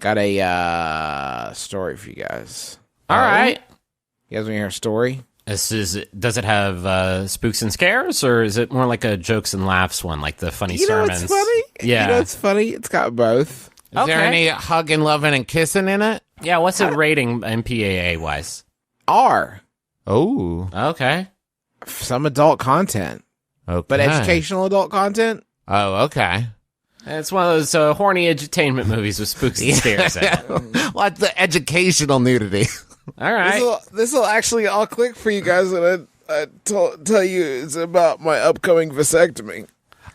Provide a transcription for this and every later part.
Got a story for you guys. All right. You guys want to hear a story? Does it have spooks and scares, or is it more like a jokes and laughs one, like the funny sermons? It's funny? Yeah. You know what's funny? It's got both. Is there any hugging, loving, and kissing in it? Yeah, what's it rating MPAA-wise? R. Oh. Okay. Some adult content. Okay. But educational adult content? Oh, okay. It's one of those horny edutainment movies with spooks and scares in it. Like the educational nudity. All right. This will actually all click for you guys when I tell you it's about my upcoming vasectomy.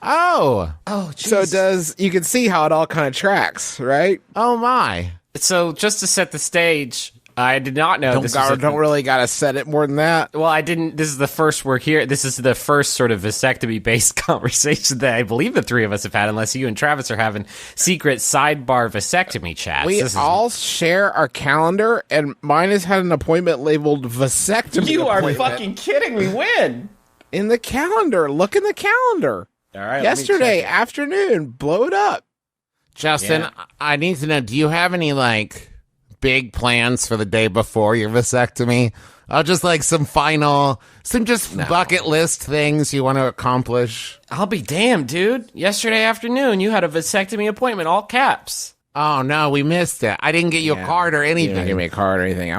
Oh. Oh, geez. So you can see how it all kind of tracks, right? Oh, my. So just to set the stage, I did not know Don't really gotta set it more than that. Well, I didn't. This is the first we're here. This is the first sort of vasectomy-based conversation that I believe the three of us have had, unless you and Travis are having secret sidebar vasectomy chats. We all share our calendar, and mine has had an appointment labeled vasectomy. You are fucking kidding me. When? In the calendar. Look in the calendar. All right. Yesterday afternoon. Blow it up. Justin, I need to know, do you have any, like, big plans for the day before your vasectomy? Just like some bucket list things you want to accomplish. I'll be damned, dude. Yesterday afternoon, you had a vasectomy appointment, all caps. Oh no, we missed it. I didn't get you a card or anything. You didn't give me a card or anything. I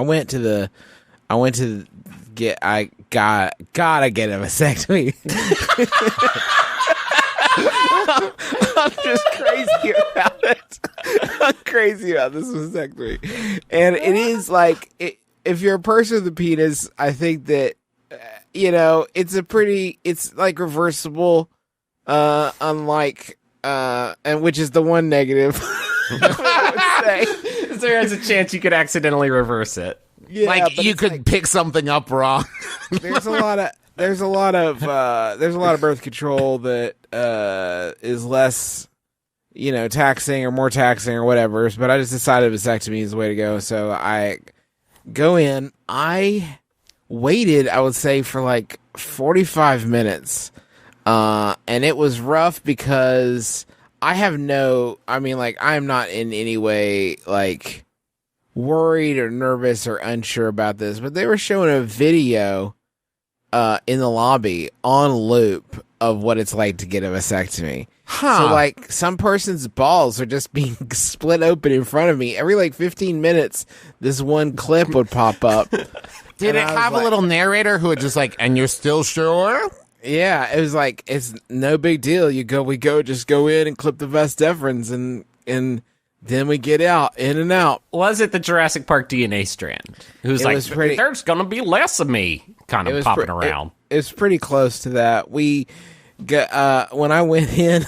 gotta get a vasectomy. I'm just crazy about it. I'm crazy about this vasectomy. And it is like, if you're a person with a penis, I think that, it's like reversible, unlike, and which is the one negative. I would say. There is a chance you could accidentally reverse it. Yeah, like you could pick something up wrong. There's a lot of birth control that is less, taxing or more taxing or whatever. But I just decided vasectomy is the way to go. So I go in. I waited, I would say, for like 45 minutes, and it was rough because I'm not in any way like worried or nervous or unsure about this, but they were showing a video in the lobby on loop of what it's like to get a vasectomy. So like some person's balls are just being split open in front of me. Every like 15 minutes, this one clip would pop up. Did it have a little narrator who would just like, and you're still sure? Yeah, it was like, it's no big deal. Just go in and clip the vas deferens and then we get out, in and out. Was it the Jurassic Park DNA strand? Who's like, there's going to be less of me kind of popping around. It's pretty close to that. We got, when I went in,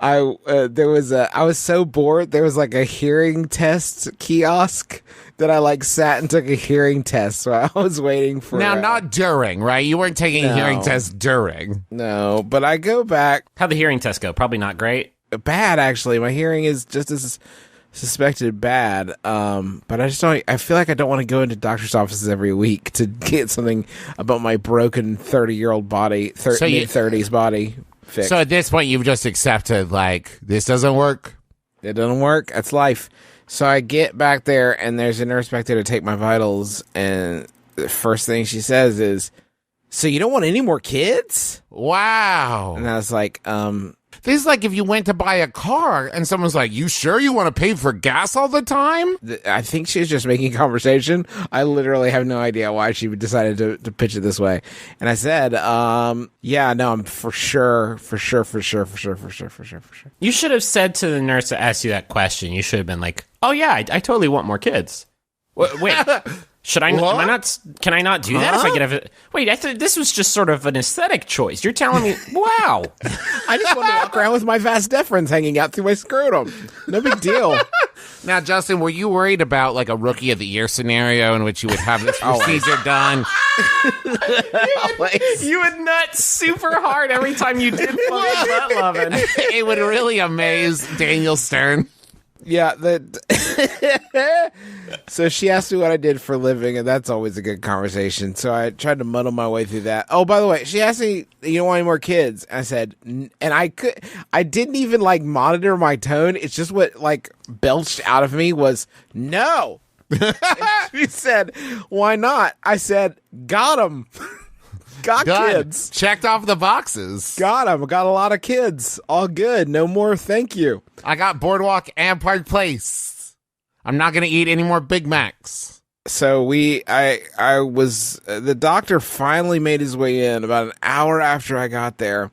I was so bored. There was like a hearing test kiosk that I like sat and took a hearing test. So I was waiting for. Now, not during, right? You weren't taking a hearing test during. No, but I go back. How'd the hearing test go? Probably not great. Bad, actually. My hearing is just as suspected bad. But I feel like I don't want to go into doctor's offices every week to get something about my broken 30-year-old body, mid-30s body fixed. So at this point, you've just accepted, like, this doesn't work? It doesn't work. That's life. So I get back there, and there's a nurse back there to take my vitals, and the first thing she says is, "So you don't want any more kids?" Wow. And I was like, This is like if you went to buy a car and someone's like, "You sure you want to pay for gas all the time?" I think she was just making conversation. I literally have no idea why she decided to pitch it this way. And I said, yeah, no, I'm for sure. You should have said to the nurse that asked you that question, you should have been like, "Oh yeah, I totally want more kids." Wait. Should I? Am I not? Can I not do that if I get a? Wait, I thought this was just sort of an aesthetic choice. You're telling me? Wow! I just want to walk around with my vas deferens hanging out through my scrotum. No big deal. Now, Justin, were you worried about like a rookie of the year scenario in which you would have this procedure done? You would nut super hard every time you did butt loving. It would really amaze Daniel Stern. Yeah, So she asked me what I did for a living, and that's always a good conversation. So I tried to muddle my way through that. Oh, by the way, she asked me, "You don't want any more kids?" And I said, and I didn't even like monitor my tone. It's just what like belched out of me was no. She said, "Why not?" I said, "Got 'em." Got Done. kids. Checked off the boxes. Got 'em. Got a lot of kids. All good. No more. Thank you. I got Boardwalk and Park Place. I'm not going to eat any more Big Macs. So I was, the doctor finally made his way in about an hour after I got there,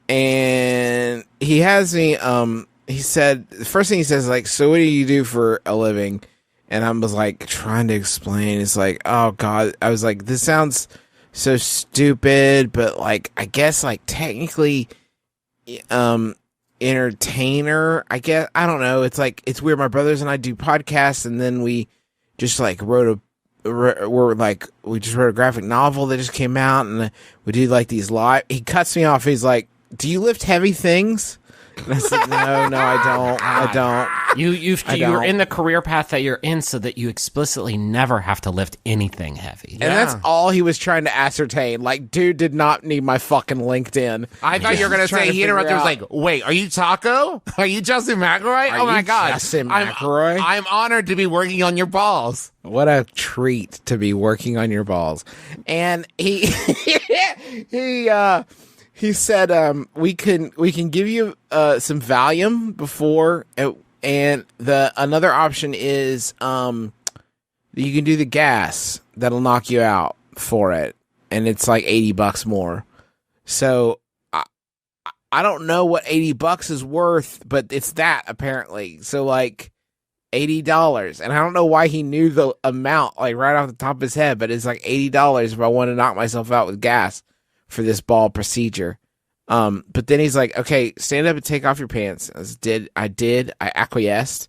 and he has me, he said, the first thing he says, like, "So what do you do for a living?" And I was like, trying to explain. It's like, oh God, I was like, this sounds so stupid, but like, I guess like technically, entertainer, I guess. I don't know. It's like, it's weird. My brothers and I do podcasts, and then we just like we just wrote a graphic novel that just came out, and we do like these live. He cuts me off. He's like, "Do you lift heavy things?" And I said, no, I don't. You're in the career path that you're in so that you explicitly never have to lift anything heavy. And that's all he was trying to ascertain. Like, dude did not need my fucking LinkedIn. I thought you were going to say, he interrupted, was like, "Wait, are you Taco? Are you Justin McElroy? Oh my God. Justin McElroy? I'm honored to be working on your balls." What a treat to be working on your balls. And he he said, we can give you some Valium before, and another option is you can do the gas that'll knock you out for it, and it's like $80 more. So I don't know what $80 is worth, but it's that apparently. So like $80, and I don't know why he knew the amount like right off the top of his head, but it's like $80 if I want to knock myself out with gas for this ball procedure. But then he's like, "Okay, stand up and take off your pants." I acquiesced.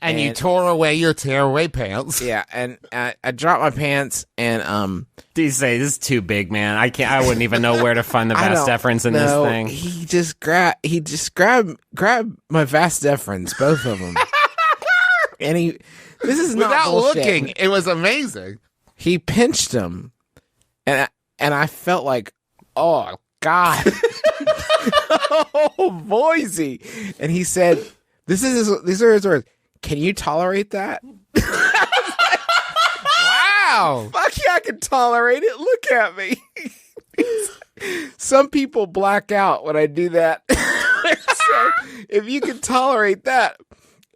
And you tore away your tearaway pants. Yeah, and I dropped my pants, and Do you say this is too big, man? I wouldn't even know where to find the vas deferens in this thing. He just grabbed my vas deferens, both of them. And this is not without bullshit. looking, it was amazing. He pinched them, and I felt like, oh God, oh Boise. And he said, these are his words. "Can you tolerate that?" Wow. Fuck yeah, I can tolerate it. Look at me. Some people black out when I do that. So if you can tolerate that.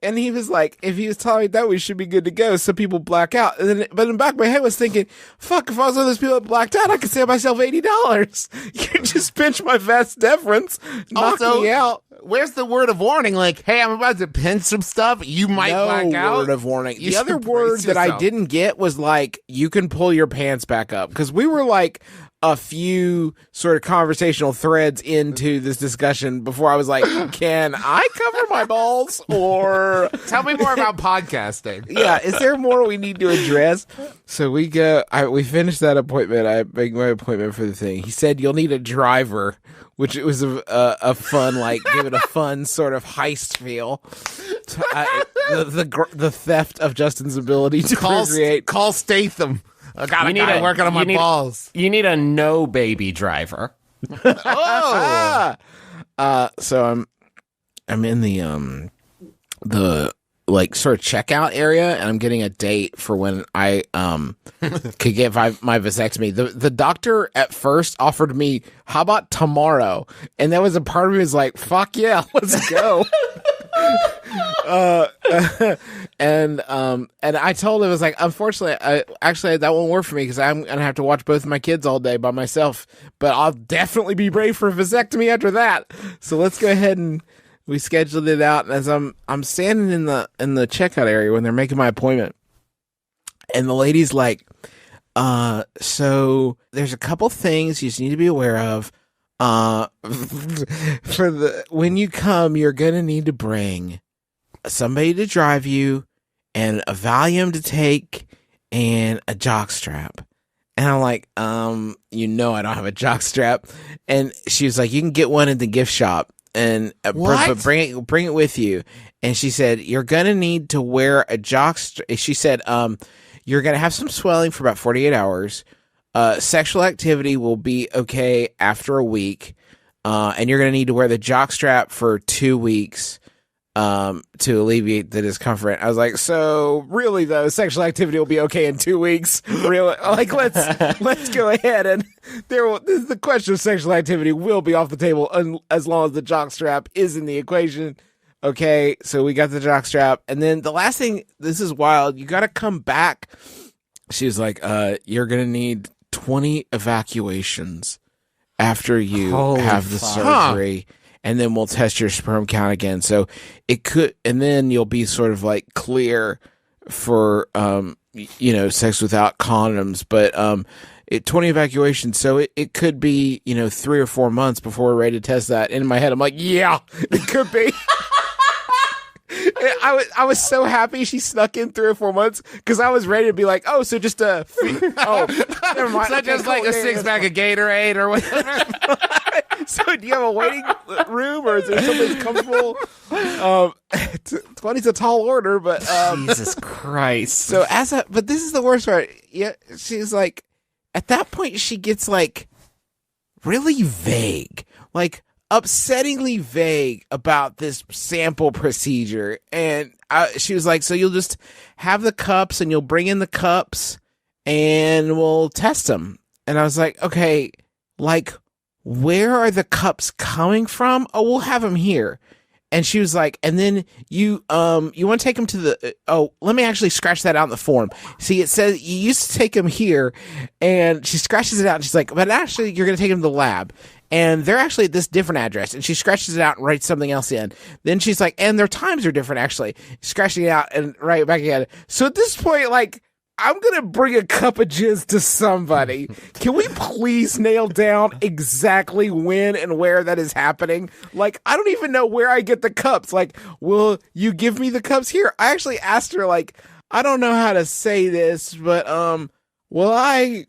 And he was like, if he was tolerating that, we should be good to go. Some people black out. But in the back of my head was thinking, fuck, if I was one of those people that blacked out, I could save myself $80. You just pinch my vas deferens, knock me out. Where's the word of warning? Like, hey, I'm about to pinch some stuff. You might black out. No word of warning. The other word that I didn't get was like, you can pull your pants back up. Because we were like a few sort of conversational threads into this discussion before I was like, can I cover my balls? Or tell me more about podcasting. Yeah, is there more we need to address? So we we finished that appointment. I make my appointment for the thing. He said you'll need a driver, which it was a fun, like, give it a fun sort of heist feel. The theft of Justin's ability to create. Call Statham. I got a guy working on my balls. You need a no baby driver. Oh. So I'm in the like sort of checkout area, and I'm getting a date for when I could get my vasectomy. The doctor at first offered me, how about tomorrow? And that was a part of me was like, fuck yeah, let's go. And I told him, I was like, unfortunately, that won't work for me because I'm gonna have to watch both of my kids all day by myself. But I'll definitely be brave for a vasectomy after that. So let's go ahead, and we scheduled it out. And as I'm standing in the checkout area when they're making my appointment, and the lady's like, so there's a couple things you just need to be aware of. When you come, you're gonna need to bring somebody to drive you, and a Valium to take, and a jock strap. And I'm like, I don't have a jock strap. And she was like, you can get one at the gift shop. What? but bring it with you. And she said, you're going to need to wear a jock strap. She said, you're going to have some swelling for about 48 hours. Sexual activity will be okay after a week. And you're going to need to wear the jock strap for 2 weeks to alleviate the discomfort. I was like, so really though, sexual activity will be okay in 2 weeks? Really? Like, let's go ahead, and the question of sexual activity will be off the table as long as the jock strap is in the equation. Okay, so we got the jock strap, and then the last thing, this is wild, you got to come back. She was like, you're going to need 20 evacuations after you have the surgery, and then we'll test your sperm count again. So it could, and then you'll be sort of like clear for, sex without condoms, but 20 evacuations. So it could be, 3 or 4 months before we're ready to test that. And in my head, I'm like, yeah, it could be. I was so happy she snuck in 3 or 4 months, because I was ready to be like, oh, so just never mind. So just like a 6-pack of Gatorade or whatever. So do you have a waiting room, or is there someplace comfortable? 20's a tall order, but Jesus Christ. So but this is the worst part. Yeah, she's like, at that point she gets like really vague, like upsettingly vague about this sample procedure. And she was like, so you'll just have the cups and you'll bring in the cups and we'll test them. And I was like, okay, like, where are the cups coming from? Oh, we'll have them here. And she was like, and then you want to take them to the, let me actually scratch that out in the form. See, it says you used to take them here, and she scratches it out and she's like, but actually you're going to take them to the lab. And they're actually at this different address. And she scratches it out and writes something else in. Then she's like, and their times are different, actually. Scratching it out and write it back again. So at this point, like, I'm going to bring a cup of jizz to somebody. Can we please nail down exactly when and where that is happening? Like, I don't even know where I get the cups. Like, will you give me the cups here? I actually asked her, like, I don't know how to say this, but, will I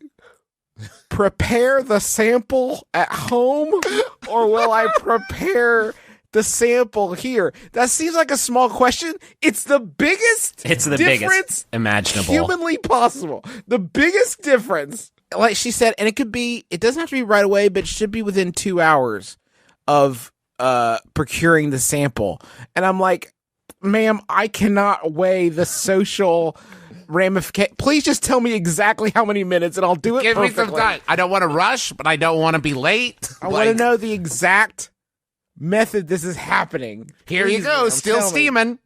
prepare the sample at home, or will I prepare the sample here? That seems like a small question. It's the biggest biggest imaginable, humanly possible. The biggest difference, like she said, and it doesn't have to be right away, but it should be within 2 hours of procuring the sample. And I'm like, ma'am, I cannot weigh the social ramification. Please just tell me exactly how many minutes and I'll do it perfectly. Give me some time. I don't want to rush, but I don't want to be late. I want to know the exact method this is happening. Here you go, still steaming.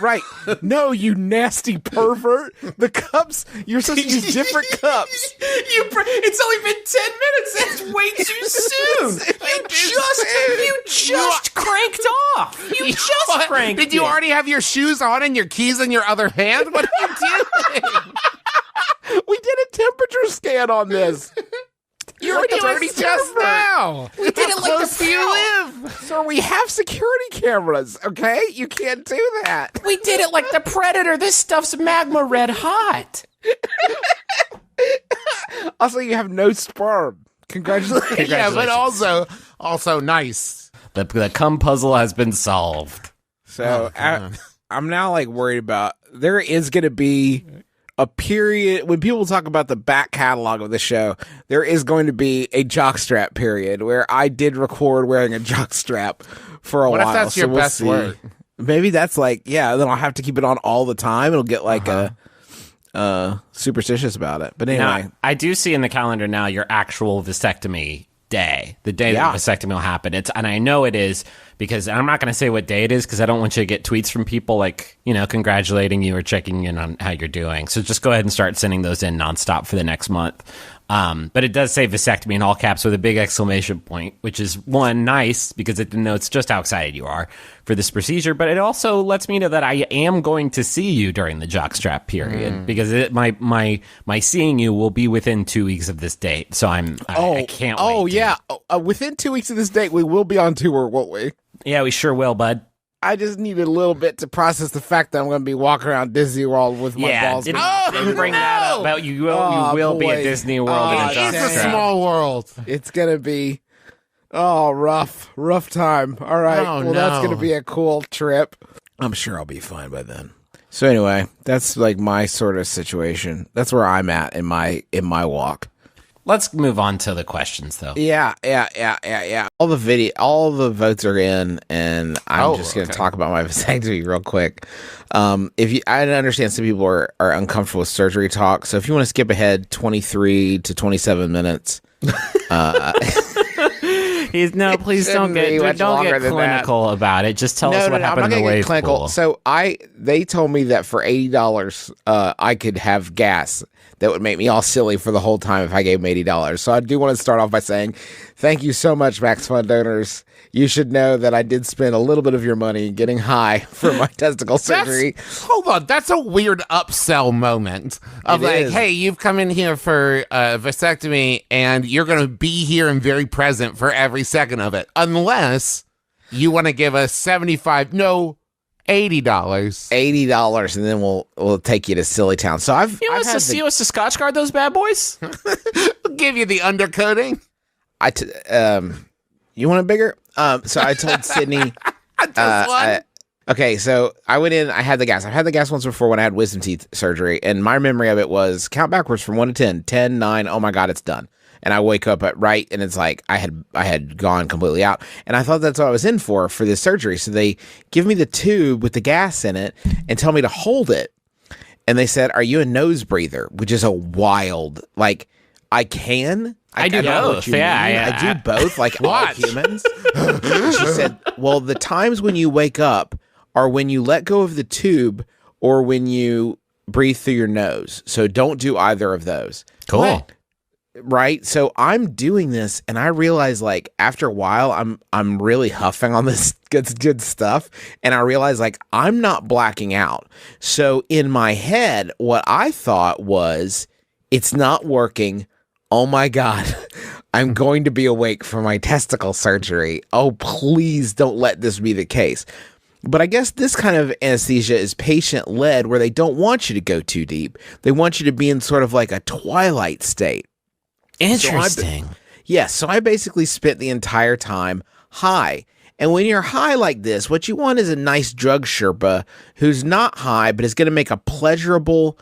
Right. No, you nasty pervert. The cups, you're supposed to use different cups. It's only been 10 minutes. That's way too soon. You just cranked off. You just cranked. Did you already have your shoes on and your keys in your other hand? What are you doing? We did a temperature scan on this. You're like dirty just now. We did it like the you live. Sir, we have security cameras, okay? You can't do that. We did it like the Predator. This stuff's magma red hot. Also, you have no sperm. Congratulations. Yeah, but also nice. The cum puzzle has been solved. So I'm now like worried about, there is going to be a period when people talk about the back catalog of the show. There is going to be a jockstrap period where I did record wearing a jockstrap for a while. What if that's your best work? Maybe that's like, then I'll have to keep it on all the time. It'll get like superstitious about it. But anyway, now, I do see in the calendar now your actual vasectomy day, the day that the vasectomy will happen. And I know it is, because I'm not going to say what day it is, because I don't want you to get tweets from people like, congratulating you or checking in on how you're doing. So just go ahead and start sending those in nonstop for the next month. But it does say vasectomy in all caps with a big exclamation point, which is one, nice, because it denotes just how excited you are for this procedure. But it also lets me know that I am going to see you during the jockstrap period, because my seeing you will be within 2 weeks of this date. So I can't wait. Oh yeah, within 2 weeks of this date, we will be on tour, won't we? Yeah, we sure will, bud. I just need a little bit to process the fact that I'm going to be walking around Disney World with my balls. Didn't bring that up. But you will be at Disney World in a jockstrap. It's a small world. It's going to be Oh, rough time. All right. Oh, well, that's no. going to be a cool trip. I'm sure I'll be fine by then. So anyway, that's like my sort of situation. That's where I'm at in my walk. Let's move on to the questions, though. Yeah. All the votes are in, and I'm just going to talk about my vasectomy real quick. I understand some people are uncomfortable with surgery talk, so if you want to skip ahead 23 to 27 minutes, Please don't get clinical about it. Just tell us what happened in the wave pool. So they told me that for $80, I could have gas that would make me all silly for the whole time if I gave them $80. So I do want to start off by saying thank you so much, Max Fund donors. You should know that I did spend a little bit of your money getting high for my testicle surgery. Hold on, that's a weird upsell moment of hey, you've come in here for a vasectomy and you're going to be here and very present for every second of it. Unless you want to give us $80. $80, and then we'll take you to Silly Town. So You want us to Scotch Guard those bad boys? We'll give you the undercoating. You want it bigger? So I told Sydney. Okay, so I went in. I had the gas. I've had the gas once before when I had wisdom teeth surgery, and my memory of it was count backwards from 1 to 10. 10, 9. Oh my God, it's done. And I wake up and it's like I had gone completely out, and I thought that's what I was in for this surgery. So they give me the tube with the gas in it and tell me to hold it, and they said, "Are you a nose breather?" Which is a wild I can. I do both. Yeah, I do both. Like all humans. She said, "Well, the times when you wake up are when you let go of the tube or when you breathe through your nose. So don't do either of those." Cool. Right? So I'm doing this, and I realize after a while I'm really huffing on this good stuff, and I realize I'm not blacking out. So in my head, what I thought was, it's not working. Oh my God, I'm going to be awake for my testicle surgery. Oh, please don't let this be the case. But I guess this kind of anesthesia is patient-led, where they don't want you to go too deep. They want you to be in sort of like a twilight state. Interesting. So I basically spent the entire time high. And when you're high like this, what you want is a nice drug Sherpa who's not high, but is going to make a pleasurable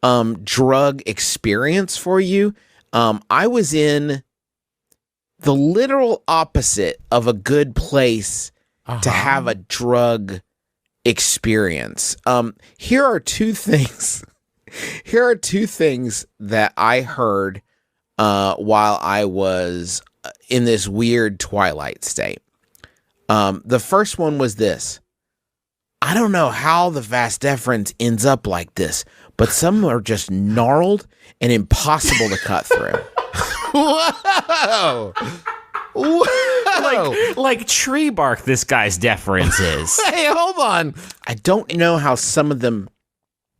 drug experience for you. I was in the literal opposite of a good place to have a drug experience. Here are two things. Here are two things that I heard while I was in this weird twilight state. The first one was this. I don't know how the vas deferens ends up like this, but some are just gnarled and impossible to cut through. Whoa! Whoa! Like tree bark, this guy's deference is. Hey, hold on. I don't know how some of them...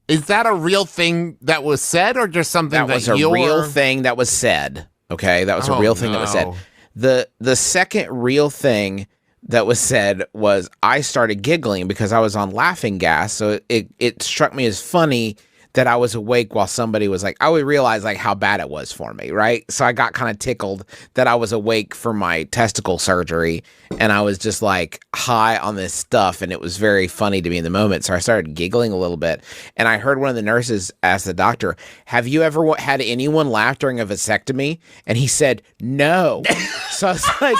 Is that a real thing that was said, or just something that was a real thing that was said? Okay, that was a real thing that was said. The second real thing that was said was I started giggling because I was on laughing gas, so it struck me as funny that I was awake while somebody was I would realize how bad it was for me, right? So I got kind of tickled that I was awake for my testicle surgery, and I was just high on this stuff, and it was very funny to me in the moment. So I started giggling a little bit, and I heard one of the nurses ask the doctor, "Have you ever had anyone laugh during a vasectomy?" And he said, "No." So I was like,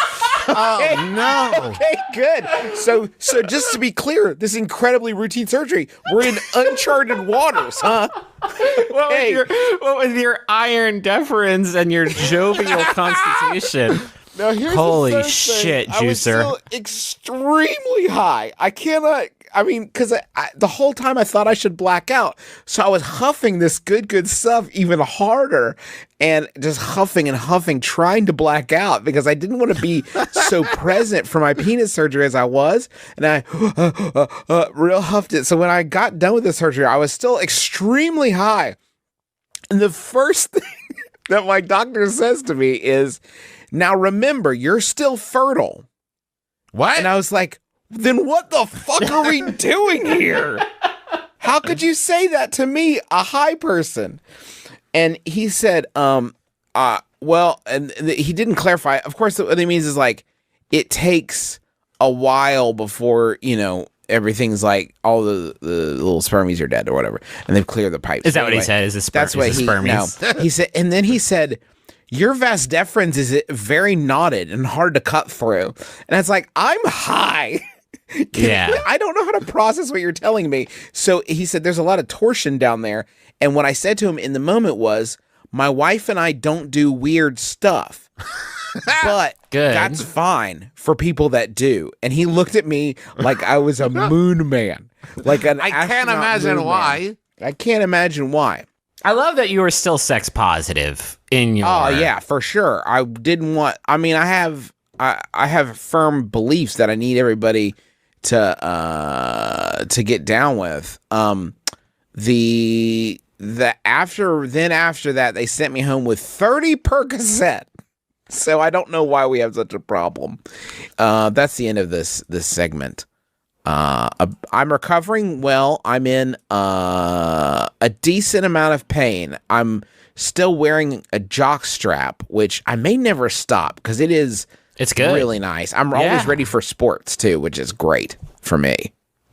okay, oh no. Okay, good. So just to be clear, this incredibly routine surgery, we're in uncharted waters, huh? What with your iron deferens and your jovial constitution? Now here's holy the first shit, thing. juicer! I was still extremely high. I cannot. I mean, because the whole time I thought I should black out, so I was huffing this good stuff even harder, and just huffing and huffing, trying to black out because I didn't want to be so present for my penis surgery as I was, and I real huffed it. So when I got done with the surgery, I was still extremely high, and the first thing that my doctor says to me is, "Now remember, you're still fertile." What? And I was like, then what the fuck are we doing here? How could you say that to me, a high person? And he said, well, and he didn't clarify. Of course, what he means is it takes a while before, everything's like all the little spermies are dead or whatever, and they've cleared the pipes. Is that what he said? Is it that's what spermies? No. He said, and then he said, your vas deferens is very knotted and hard to cut through. And it's like, I'm high. I don't know how to process what you're telling me. So he said, there's a lot of torsion down there. And what I said to him in the moment was, my wife and I don't do weird stuff. But that's fine for people that do. And he looked at me like I was a moon man. Like an I can't imagine why. I can't imagine why. I love that you were still sex positive in your... Oh, yeah, for sure. I didn't want... I mean, I have firm beliefs that I need everybody to get down with. After that, they sent me home with 30 Percocet. So I don't know why we have such a problem. That's the end of this segment. I'm recovering well. I'm in a decent amount of pain. I'm still wearing a jock strap, which I may never stop because it's good. Really nice. I'm always ready for sports too, which is great for me.